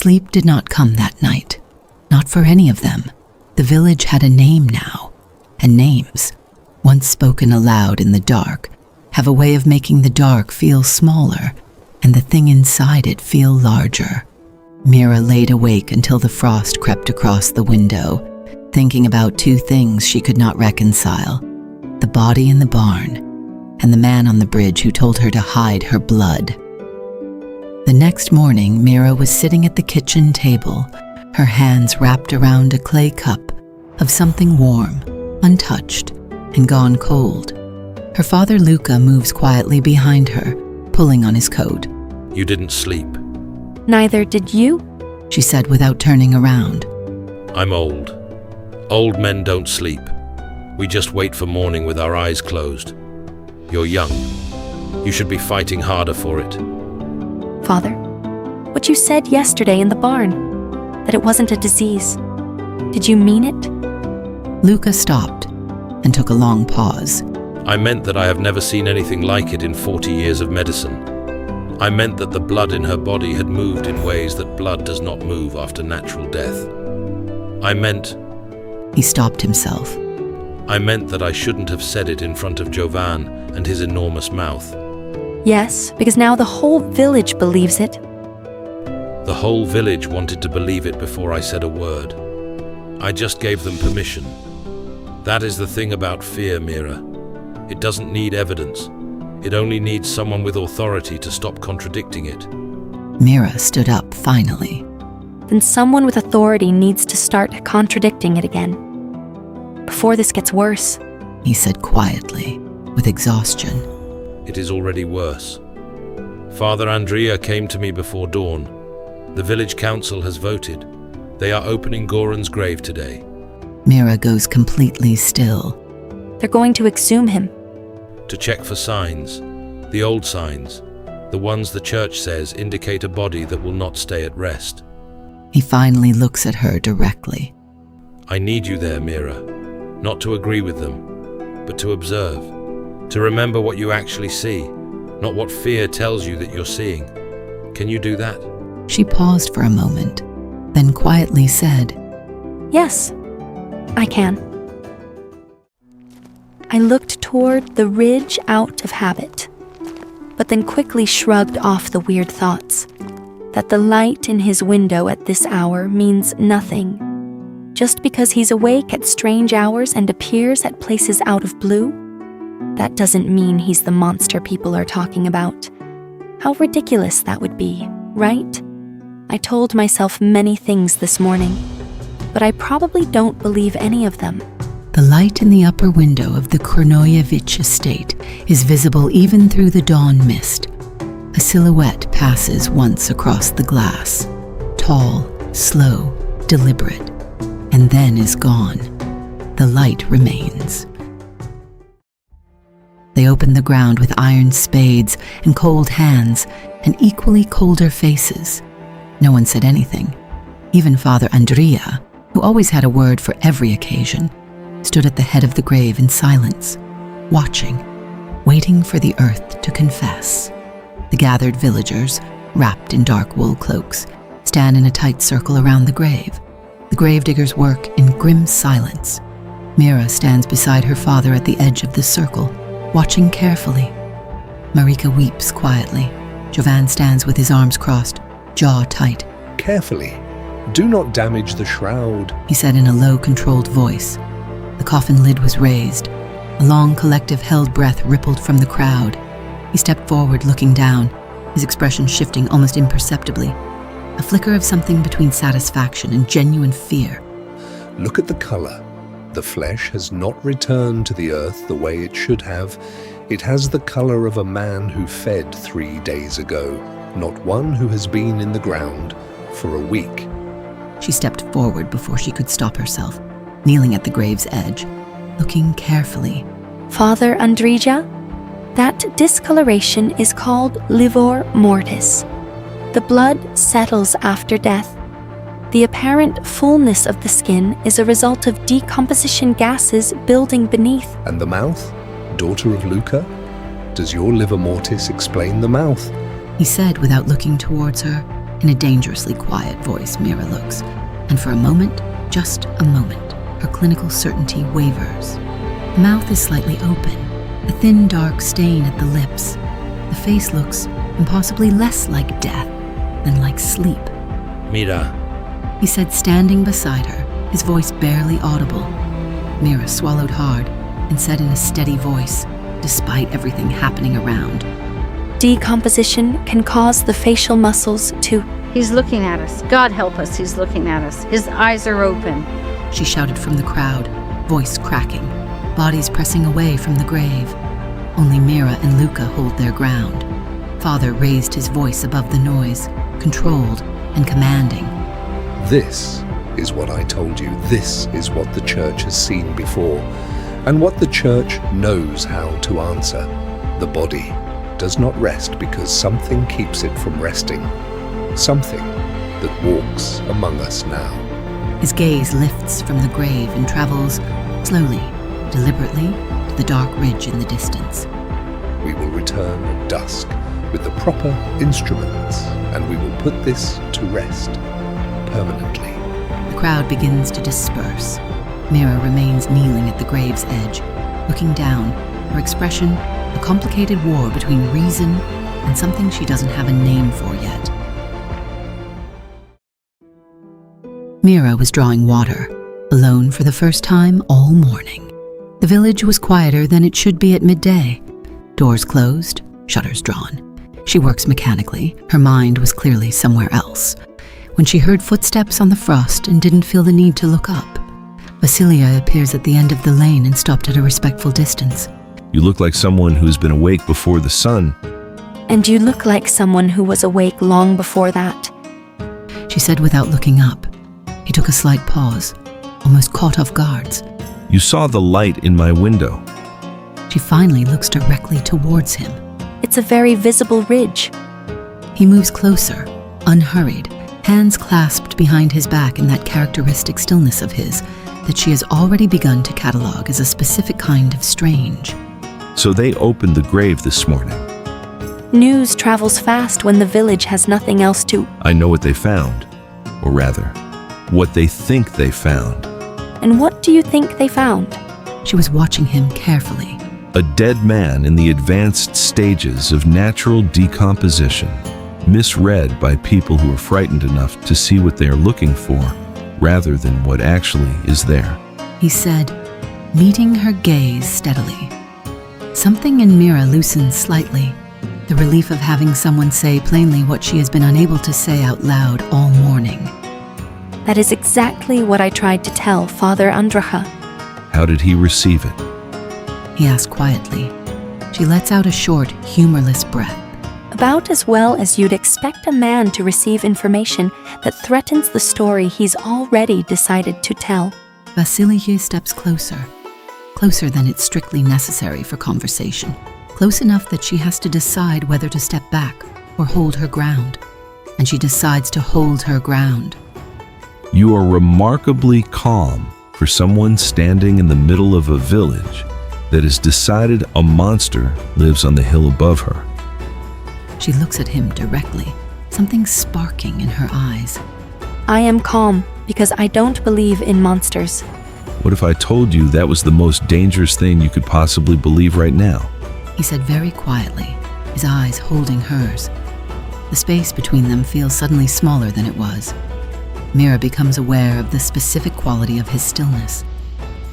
Sleep did not come that night. Not for any of them. The village had a name now. And names, once spoken aloud in the dark, have a way of making the dark feel smaller and the thing inside it feel larger. Mira laid awake until the frost crept across the window, thinking about two things she could not reconcile: the body in the barn and the man on the bridge who told her to hide her blood. The next morning, Mira was sitting at the kitchen table, her hands wrapped around a clay cup of something warm, untouched, and gone cold. Her father Luca moves quietly behind her, pulling on his coat. You didn't sleep. Neither did you, she said without turning around. I'm old. Old men don't sleep. We just wait for morning with our eyes closed. You're young. You should be fighting harder for it. Father, what you said yesterday in the barn, that it wasn't a disease. Did you mean it? Luca stopped and took a long pause. I meant that I have never seen anything like it in 40 years of medicine. I meant that the blood in her body had moved in ways that blood does not move after natural death. I meant... He stopped himself. I meant that I shouldn't have said it in front of Jovan and his enormous mouth. Yes, because now the whole village believes it. The whole village wanted to believe it before I said a word. I just gave them permission. That is the thing about fear, Mira. It doesn't need evidence. It only needs someone with authority to stop contradicting it. Mira stood up finally. Then someone with authority needs to start contradicting it again. Before this gets worse, he said quietly, with exhaustion. It is already worse. Father Andrija came to me before dawn. The village council has voted. They are opening Goran's grave today. Mira goes completely still. They're going to exhume him. To check for signs. The old signs. The ones the church says indicate a body that will not stay at rest. He finally looks at her directly. I need you there, Mira. Not to agree with them, but to observe. To remember what you actually see, not what fear tells you that you're seeing. Can you do that? She paused for a moment, then quietly said, Yes, I can. I looked toward the ridge out of habit, but then quickly shrugged off the weird thoughts. That the light in his window at this hour means nothing. Just because he's awake at strange hours and appears at places out of blue, that doesn't mean he's the monster people are talking about. How ridiculous that would be, right? I told myself many things this morning, but I probably don't believe any of them. The light in the upper window of the Kisiljeva estate is visible even through the dawn mist. A silhouette passes once across the glass, tall, slow, deliberate, and then is gone. The light remains. They open the ground with iron spades and cold hands and equally colder faces. No one said anything. Even Father Andrija, who always had a word for every occasion, stood at the head of the grave in silence, watching, waiting for the earth to confess. The gathered villagers, wrapped in dark wool cloaks, stand in a tight circle around the grave. The gravediggers work in grim silence. Mira stands beside her father at the edge of the circle, watching carefully. Marika weeps quietly. Jovan stands with his arms crossed, jaw tight. Carefully. Do not damage the shroud, he said in a low, controlled voice. The coffin lid was raised. A long, collective held breath rippled from the crowd. He stepped forward, looking down, his expression shifting almost imperceptibly. A flicker of something between satisfaction and genuine fear. Look at the color. The flesh has not returned to the earth the way it should have. It has the color of a man who fed 3 days ago, not one who has been in the ground for a week. She stepped forward before she could stop herself, kneeling at the grave's edge, looking carefully. Father Andrija, that discoloration is called livor mortis. The blood settles after death. The apparent fullness of the skin is a result of decomposition gases building beneath. And the mouth? Daughter of Luca? Does your livor mortis explain the mouth? He said without looking towards her. In a dangerously quiet voice, Mira looks, and for a moment, just a moment, her clinical certainty wavers. The mouth is slightly open, a thin dark stain at the lips. The face looks impossibly less like death than like sleep. Mira, He said, standing beside her, his voice barely audible. Mira swallowed hard and said in a steady voice, despite everything happening around, Decomposition can cause the facial muscles to... He's looking at us. God help us, he's looking at us. His eyes are open. she shouted from the crowd, voice cracking, bodies pressing away from the grave. Only Mira and Luca hold their ground. Father raised his voice above the noise, controlled and commanding. This is what I told you. This is what the church has seen before, and what the church knows how to answer. The body does not rest because something keeps it from resting. Something that walks among us now. His gaze lifts from the grave and travels slowly, deliberately, to the dark ridge in the distance. We will return at dusk with the proper instruments, and we will put this to rest permanently. The crowd begins to disperse. Mira remains kneeling at the grave's edge, looking down, her expression a complicated war between reason and something she doesn't have a name for yet. Mira was drawing water, alone for the first time all morning. The village was quieter than it should be at midday. Doors closed, shutters drawn. She works mechanically. Her mind was clearly somewhere else. When she heard footsteps on the frost and didn't feel the need to look up, Vasilia appears at the end of the lane and stopped at a respectful distance. You look like someone who's been awake before the sun. And you look like someone who was awake long before that. She said without looking up. He took a slight pause, almost caught off guard. You saw the light in my window. She finally looks directly towards him. It's a very visible ridge. He moves closer, unhurried, hands clasped behind his back in that characteristic stillness of his that she has already begun to catalog as a specific kind of strange. So they opened the grave this morning. News travels fast when the village has nothing else to... I know what they found. Or rather, what they think they found. And what do you think they found? She was watching him carefully. A dead man in the advanced stages of natural decomposition, misread by people who are frightened enough to see what they are looking for, rather than what actually is there. He said, meeting her gaze steadily. Something in Mira loosens slightly, the relief of having someone say plainly what she has been unable to say out loud all morning. That is exactly what I tried to tell Father Andrija. How did he receive it? He asked quietly. She lets out a short, humorless breath. About as well as you'd expect a man to receive information that threatens the story he's already decided to tell. Vasilia steps closer, closer than it's strictly necessary for conversation, close enough that she has to decide whether to step back or hold her ground. And she decides to hold her ground. You are remarkably calm for someone standing in the middle of a village that has decided a monster lives on the hill above her. She looks at him directly, something sparking in her eyes. I am calm because I don't believe in monsters. What if I told you that was the most dangerous thing you could possibly believe right now? He said very quietly, his eyes holding hers. The space between them feels suddenly smaller than it was. Mira becomes aware of the specific quality of his stillness,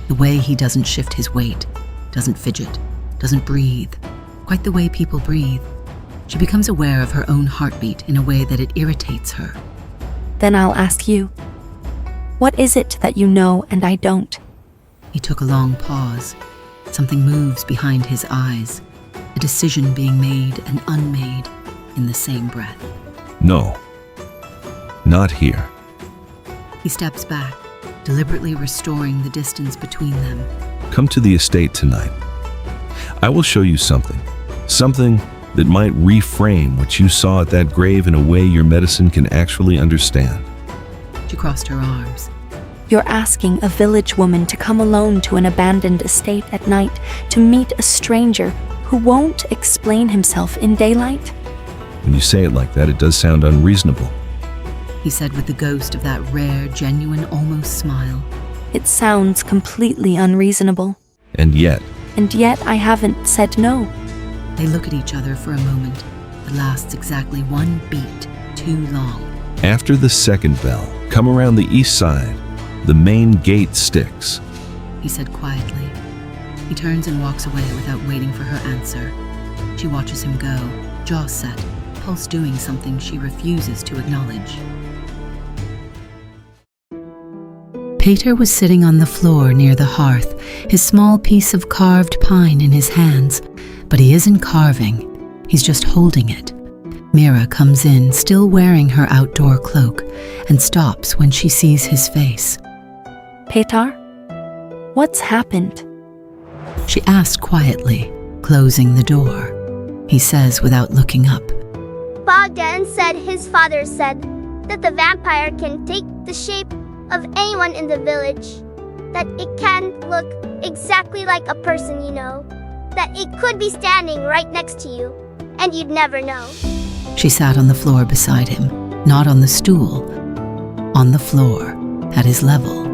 the way he doesn't shift his weight, doesn't fidget, doesn't breathe, quite the way people breathe. She becomes aware of her own heartbeat in a way that it irritates her. Then I'll ask you, what is it that you know and I don't? He took a long pause. Something moves behind his eyes, a decision being made and unmade in the same breath. No, not here. He steps back, deliberately restoring the distance between them. Come to the estate tonight. I will show you something that might reframe what you saw at that grave in a way your medicine can actually understand. She crossed her arms. You're asking a village woman to come alone to an abandoned estate at night to meet a stranger who won't explain himself in daylight? When you say it like that, it does sound unreasonable. he said with the ghost of that rare, genuine, almost smile. It sounds completely unreasonable. And yet, I haven't said no. They look at each other for a moment that lasts exactly 1 beat too long. after the second bell, come around the east side. The main gate sticks. He said quietly. He turns and walks away without waiting for her answer. She watches him go, jaw set, pulse doing something she refuses to acknowledge. Peter was sitting on the floor near the hearth, his small piece of carved pine in his hands, but he isn't carving, he's just holding it. Mira comes in, still wearing her outdoor cloak, and stops when she sees his face. Petar, what's happened? She asked quietly, closing the door. He says without looking up. Bogdan said his father said that the vampire can take the shape of anyone in the village, that it can look exactly like a person you know, that it could be standing right next to you, and you'd never know. She sat on the floor beside him, not on the stool, on the floor, at his level.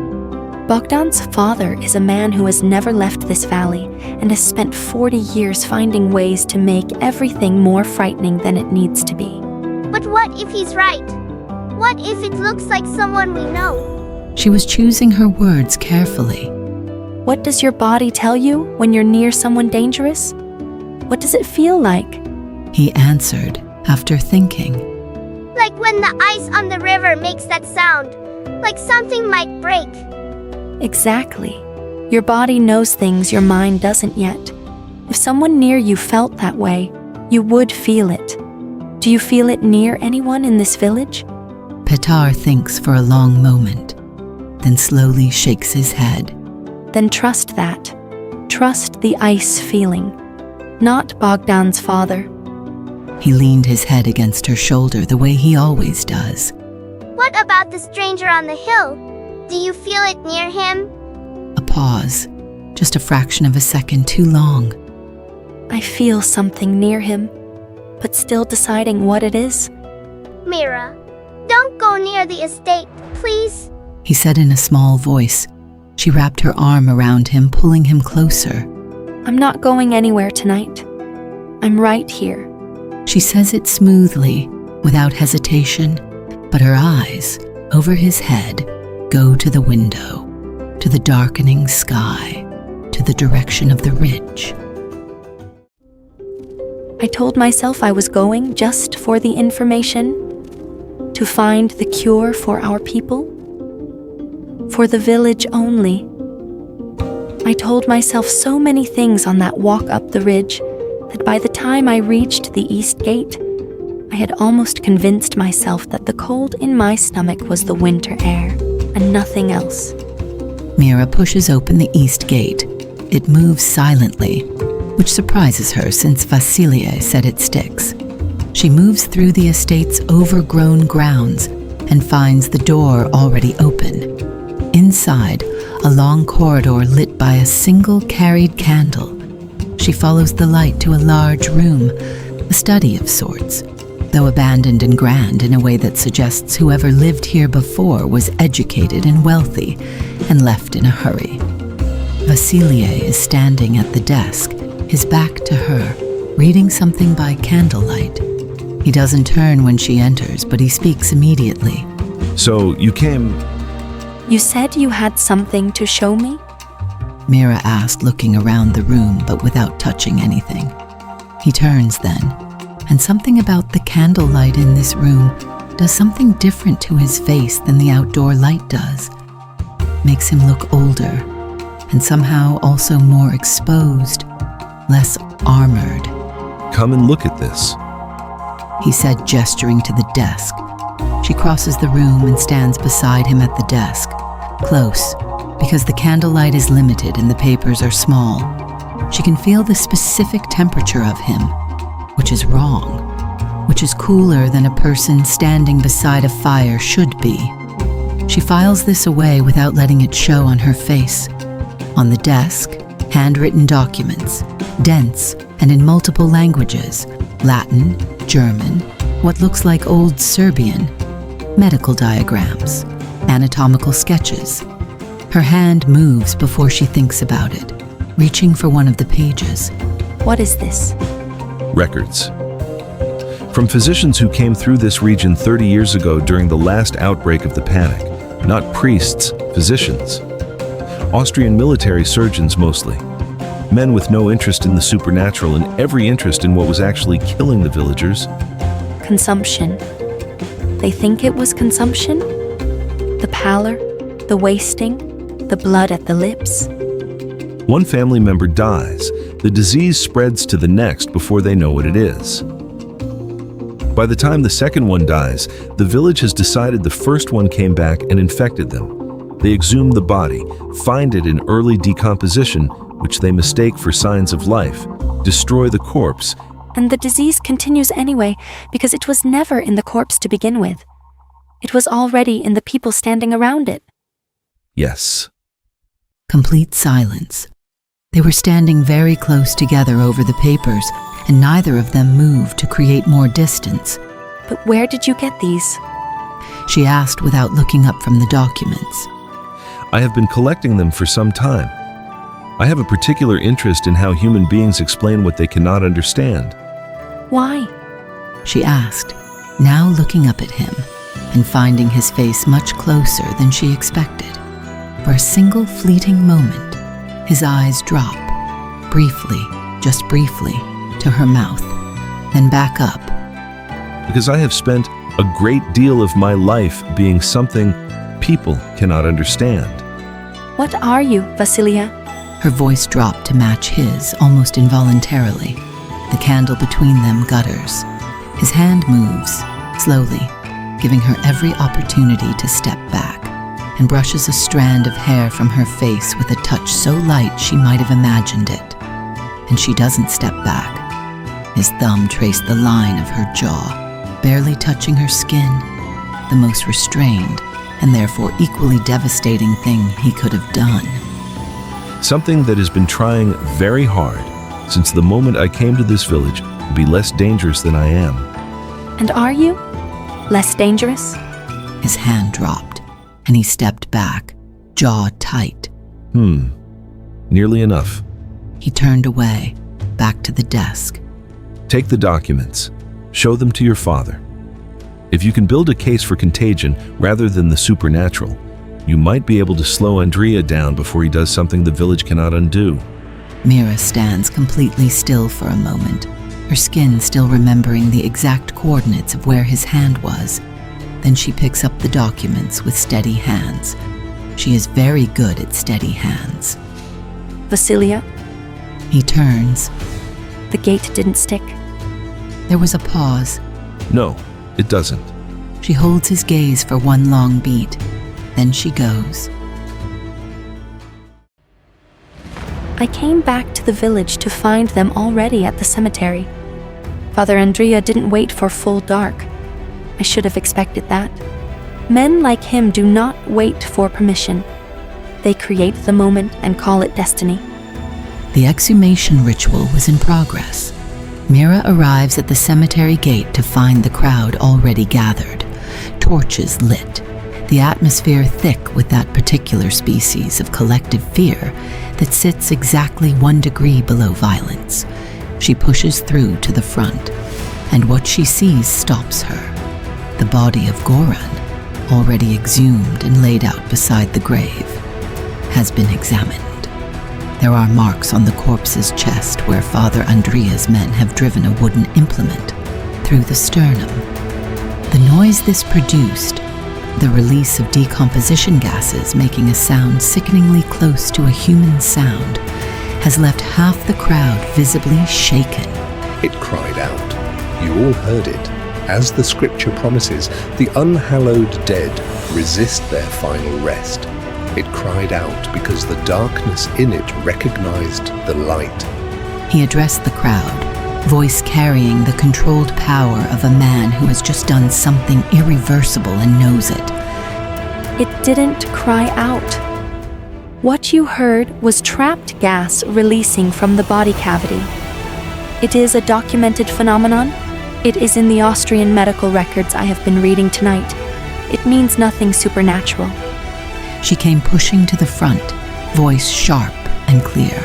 Bogdan's father is a man who has never left this valley and has spent 40 years finding ways to make everything more frightening than it needs to be. But what if he's right? What if it looks like someone we know? She was choosing her words carefully. What does your body tell you when you're near someone dangerous? What does it feel like? He answered, after thinking. Like when the ice on the river makes that sound, like something might break. Exactly. Your body knows things your mind doesn't yet. If someone near you felt that way, you would feel it. Do you feel it near anyone in this village? Petar thinks for a long moment, then slowly shakes his head. Then trust that. Trust the ice feeling, not Bogdan's father. He leaned his head against her shoulder the way he always does. What about the stranger on the hill? Do you feel it near him? A pause, just a fraction of a second too long. I feel something near him, but still deciding what it is. Mira, don't go near the estate, please. He said in a small voice. She wrapped her arm around him, pulling him closer. I'm not going anywhere tonight. I'm right here. She says it smoothly, without hesitation, but her eyes, over his head, go to the window, to the darkening sky, to the direction of the ridge. I told myself I was going just for the information, to find the cure for our people, for the village only. I told myself so many things on that walk up the ridge that by the time I reached the east gate, I had almost convinced myself that the cold in my stomach was the winter air and nothing else. Mira pushes open the east gate. It moves silently, which surprises her since Kisiljeva said it sticks. She moves through the estate's overgrown grounds and finds the door already open. Inside, a long corridor lit by a single carried candle. She follows the light to a large room, a study of sorts, though abandoned and grand in a way that suggests whoever lived here before was educated and wealthy and left in a hurry. Kisiljeva is standing at the desk, his back to her, reading something by candlelight. He doesn't turn when she enters, but he speaks immediately. So you came... You said you had something to show me? Mira asked, looking around the room but without touching anything. He turns then, and something about the candlelight in this room does something different to his face than the outdoor light does. Makes him look older, and somehow also more exposed, less armored. Come and look at this. He said, gesturing to the desk. She crosses the room and stands beside him at the desk, close, because the candlelight is limited and the papers are small. She can feel the specific temperature of him, which is wrong, which is cooler than a person standing beside a fire should be. She files this away without letting it show on her face. On the desk, handwritten documents, dense and in multiple languages, Latin, German, what looks like Old Serbian. medical diagrams, anatomical sketches. Her hand moves before she thinks about it, reaching for one of the pages. What is this? Records. From physicians who came through this region 30 years ago during the last outbreak of the panic. Not priests, physicians. Austrian military surgeons mostly. Men with no interest in the supernatural and every interest in what was actually killing the villagers. Consumption. They think it was consumption? The pallor, the wasting, the blood at the lips. One family member dies. The disease spreads to the next before they know what it is. By the time the second one dies, the village has decided the first one came back and infected them. They exhume the body, find it in early decomposition, which they mistake for signs of life, destroy the corpse. And the disease continues anyway because it was never in the corpse to begin with. It was already in the people standing around it. Yes. Complete silence. They were standing very close together over the papers, and neither of them moved to create more distance. But where did you get these? She asked without looking up from the documents. I have been collecting them for some time. I have a particular interest in how human beings explain what they cannot understand. Why? She asked, now looking up at him and finding his face much closer than she expected. For a single fleeting moment, his eyes drop, briefly, just briefly, to her mouth, then back up. Because I have spent a great deal of my life being something people cannot understand. What are you, Vasilia? Her voice dropped to match his, almost involuntarily. The candle between them gutters. His hand moves, slowly, giving her every opportunity to step back, and brushes a strand of hair from her face with a touch so light she might have imagined it. And she doesn't step back. His thumb traced the line of her jaw, barely touching her skin, the most restrained and therefore equally devastating thing he could have done. Something that has been trying very hard since the moment I came to this village to be less dangerous than I am. And are you? Less dangerous? His hand dropped, and he stepped back, jaw tight. Nearly enough. He turned away, back to the desk. Take the documents. Show them to your father. If you can build a case for contagion rather than the supernatural, you might be able to slow Andrija down before he does something the village cannot undo. Mira stands completely still for a moment, her skin still remembering the exact coordinates of where his hand was. Then she picks up the documents with steady hands. She is very good at steady hands. Vasilia? He turns. The gate didn't stick. There was a pause. No, it doesn't. She holds his gaze for one long beat. Then she goes. I came back to the village to find them already at the cemetery. Father Andrija didn't wait for full dark. I should have expected that. Men like him do not wait for permission. They create the moment and call it destiny. The exhumation ritual was in progress. Mira arrives at the cemetery gate to find the crowd already gathered, torches lit, the atmosphere thick with that particular species of collective fear that sits exactly 1 degree below violence. She pushes through to the front, and what she sees stops her. The body of Goran, already exhumed and laid out beside the grave, has been examined. There are marks on the corpse's chest where Father Andrija's men have driven a wooden implement through the sternum. The noise this produced, the release of decomposition gases making a sound sickeningly close to a human sound, has left half the crowd visibly shaken. It cried out. You all heard it. As the scripture promises, the unhallowed dead resist their final rest. It cried out because the darkness in it recognized the light. He addressed the crowd, voice carrying the controlled power of a man who has just done something irreversible and knows it. It didn't cry out. What you heard was trapped gas releasing from the body cavity. It is a documented phenomenon. It is in the Austrian medical records I have been reading tonight. it means nothing supernatural. She came pushing to the front, voice sharp and clear.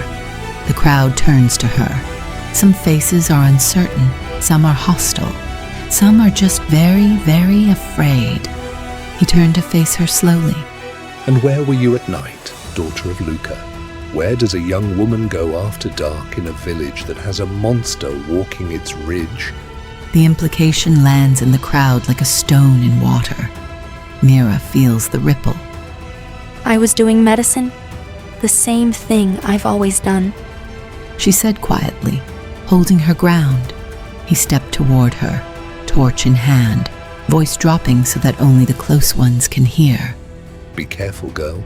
The crowd turns to her. Some faces are uncertain, some are hostile, some are just very, very afraid. He turned to face her slowly. And where were you at night, daughter of Luca? Where does a young woman go after dark in a village that has a monster walking its ridge? The implication lands in the crowd like a stone in water. Mira feels the ripple. I was doing medicine, the same thing I've always done. She said quietly, holding her ground. He stepped toward her, torch in hand, voice dropping so that only the close ones can hear. Be careful, girl.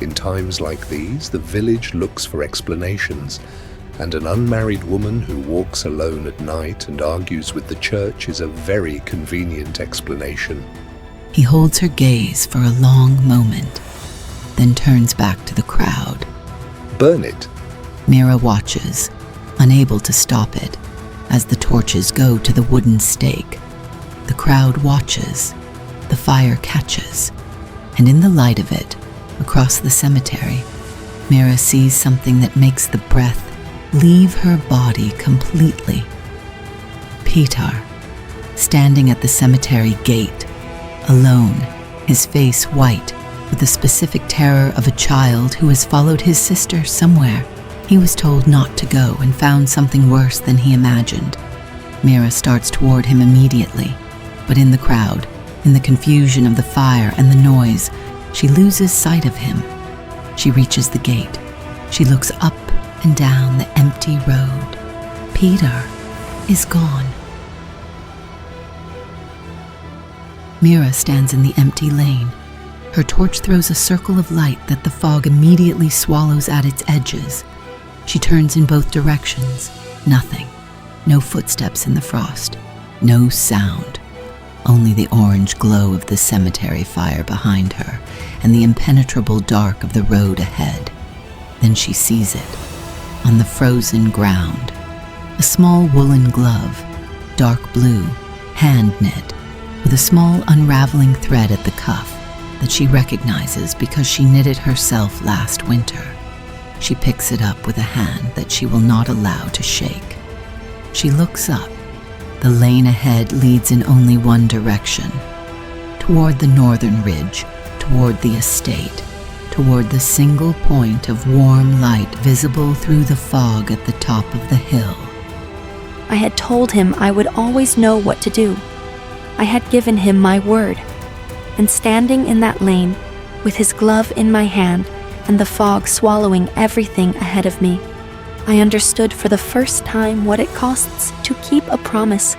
In times like these, the village looks for explanations, and an unmarried woman who walks alone at night and argues with the church is a very convenient explanation. He holds her gaze for a long moment, then turns back to the crowd. Burn it. Mira watches, unable to stop it, as the torches go to the wooden stake. The crowd watches, the fire catches, and in the light of it, across the cemetery, Mira sees something that makes the breath leave her body completely. Peter, standing at the cemetery gate, alone, his face white, with the specific terror of a child who has followed his sister somewhere. He was told not to go and found something worse than he imagined. Mira starts toward him immediately, but in the crowd, in the confusion of the fire and the noise, she loses sight of him. She reaches the gate. She looks up and down the empty road. Peter is gone. Mira stands in the empty lane. Her torch throws a circle of light that the fog immediately swallows at its edges. She turns in both directions. Nothing. No footsteps in the frost. No sound. Only the orange glow of the cemetery fire behind her and the impenetrable dark of the road ahead. Then she sees it. On the frozen ground. A small woolen glove, dark blue, hand-knit, with a small unraveling thread at the cuff that she recognizes because she knit it herself last winter. She picks it up with a hand that she will not allow to shake. She looks up. The lane ahead leads in only one direction, toward the northern ridge, toward the estate, toward the single point of warm light visible through the fog at the top of the hill. I had told him I would always know what to do. I had given him my word. And standing in that lane, with his glove in my hand and the fog swallowing everything ahead of me, I understood for the first time what it costs to keep a promise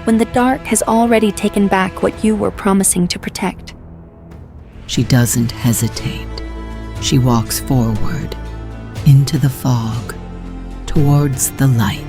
when the dark has already taken back what you were promising to protect. She doesn't hesitate. She walks forward, into the fog, towards the light.